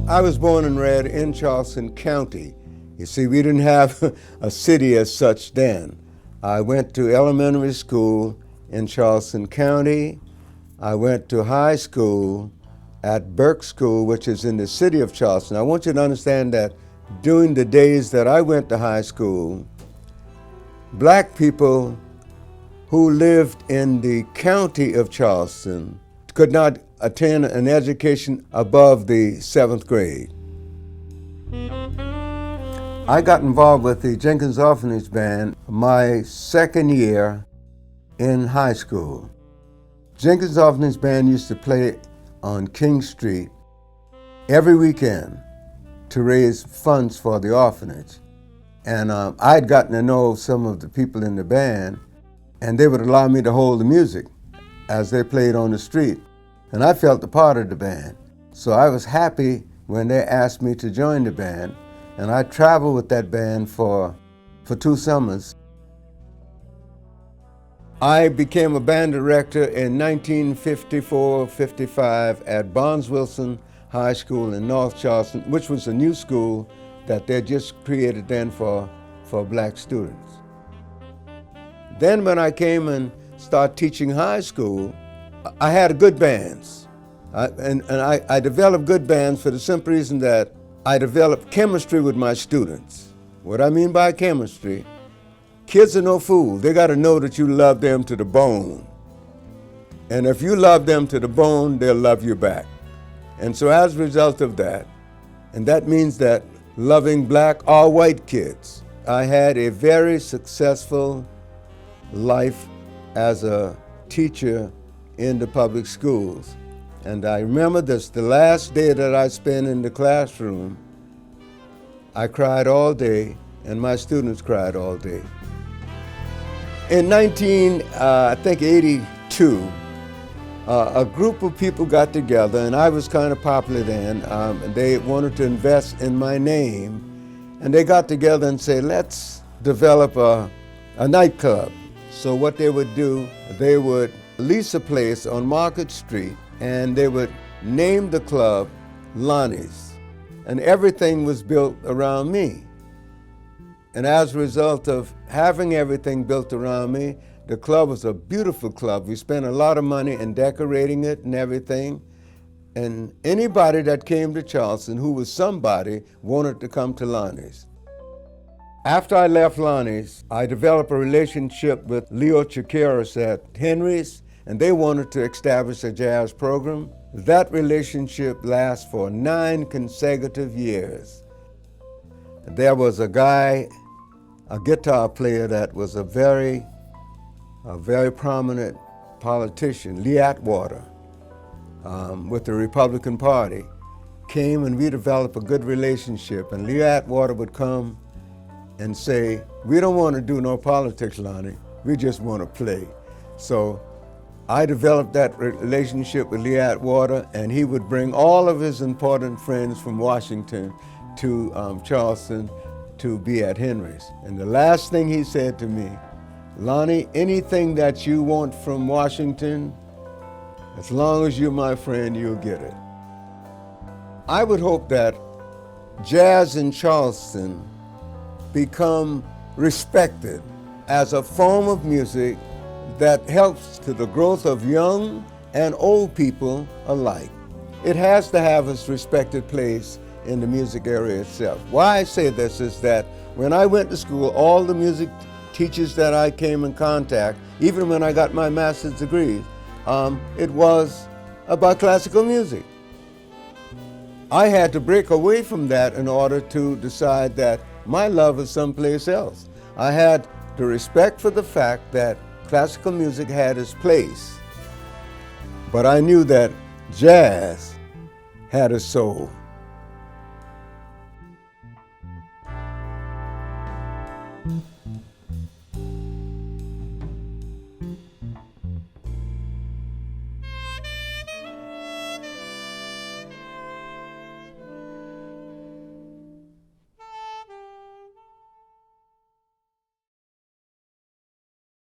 I was born and reared in Charleston County. You see, we didn't have a city as such then. I went to elementary school in Charleston County. I went to high school at Burke School, which is in the city of Charleston. I want you to understand that during the days that I went to high school, black people who lived in the county of Charleston could not attend an education above the 7th grade. I got involved with the Jenkins Orphanage Band my second year in high school. Jenkins Orphanage Band used to play on King Street every weekend to raise funds for the orphanage. And I'd gotten to know some of the people in the band, and they would allow me to hold the music as they played on the street. And I felt a part of the band. So I was happy when they asked me to join the band, and I traveled with that band for 2 summers. I became a band director in 1954-55 at Barnes Wilson High School in North Charleston, which was a new school that they just created then for black students. Then when I came and started teaching high school, I had good bands. I developed good bands for the simple reason that I developed chemistry with my students. What I mean by chemistry, kids are no fools. They got to know that you love them to the bone. And if you love them to the bone, they'll love you back. And so as a result of that, and that means that loving black or white kids, I had a very successful life as a teacher in the public schools. And I remember this, the last day that I spent in the classroom, I cried all day, and my students cried all day. In 1982, a group of people got together, and I was kind of popular then. They wanted to invest in my name, and they got together and said, let's develop a nightclub. So what they would do, they would lease a place on Market Street, and they would name the club Lonnie's. And everything was built around me. And as a result of having everything built around me, the club was a beautiful club. We spent a lot of money in decorating it and everything. And anybody that came to Charleston who was somebody wanted to come to Lonnie's. After I left Lonnie's, I developed a relationship with Leo Chakiris at Henry's, and they wanted to establish a jazz program. That relationship lasted for 9 consecutive years. There was a guy, a guitar player that was a very prominent politician, Lee Atwater, with the Republican Party, came and we developed a good relationship. And Lee Atwater would come and say, we don't want to do no politics, Lonnie, we just want to play. So I developed that relationship with Lee Atwater, and he would bring all of his important friends from Washington to Charleston to be at Henry's. And the last thing he said to me, Lonnie, anything that you want from Washington, as long as you're my friend, you'll get it. I would hope that jazz in Charleston become respected as a form of music that helps to the growth of young and old people alike. It has to have its respected place in the music area itself. Why I say this is that when I went to school, all the music teachers that I came in contact, even when I got my master's degree, it was about classical music. I had to break away from that in order to decide that my love is someplace else. I had the respect for the fact that classical music had its place, but I knew that jazz had a soul.